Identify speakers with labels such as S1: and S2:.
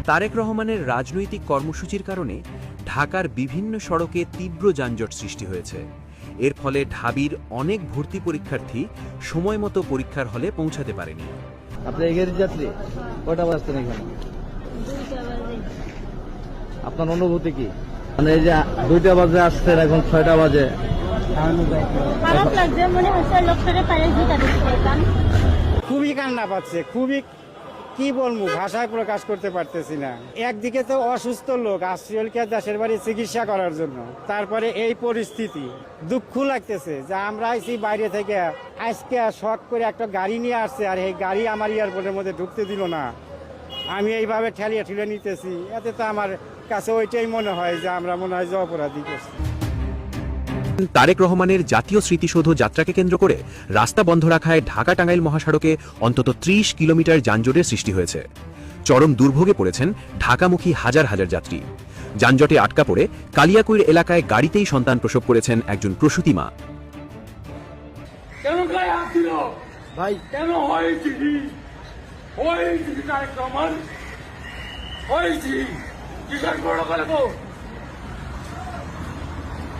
S1: তারেক রহমানের রাজনৈতিক কর্মসূচির কারণে ঢাকার বিভিন্ন সড়কে তীব্র যানজট সৃষ্টি হয়েছে। এর ফলে ঢাবির অনেক ভর্তি পরীক্ষার্থী সময়মতো পরীক্ষার হলে পৌঁছাতে পারেনি।
S2: আপনি এগের যাত্রী কয়টা বাজতেন এখানে? আপনার অনুভূতি কি? মানে এই যে 2টা বাজে আসছেন, এখন 6টা বাজে।
S3: খুবই কান্না পাচ্ছে, খুবই কি বলবো, ভাষায় প্রকাশ করতে পারতেছি না। একদিকে তো অসুস্থ লোক আসছে দেশের বাড়ি চিকিৎসা করার জন্য, তারপরে এই পরিস্থিতি। দুঃখ লাগতেছে যে আমরা আইছি বাইরে থেকে, আজকে শখ করে একটা গাড়ি নিয়ে আসছে, আর এই গাড়ি আমার এয়ারপোর্টের মধ্যে ঢুকতে দিল না। আমি এইভাবে ঠেলিয়ে ঠেলে নিতেছি, এতে তো আমার কাছে ওইটাই মনে হয় যে আমরা মনে হয় যে অপরাধী করছি।
S1: তারেক রহমানের জাতীয় স্মৃতিসৌধ যাত্রাকে কেন্দ্র করে রাস্তা বন্ধ রাখায় ঢাকা টাঙ্গাইল মহাসড়কে অন্তত 30 কিলোমিটার যানজটের সৃষ্টি হয়েছে। চরম দুর্ভোগে পড়েছেন ঢাকামুখী হাজার হাজার যাত্রী। যানজটে আটকা পড়ে কালিয়াকৈর এলাকায় গাড়িতেই সন্তান প্রসব করেছেন একজন প্রসূতি মা।
S2: ভাই
S4: কেন হয়েছি তারেক রহমান হয়েছি কিষাণ করো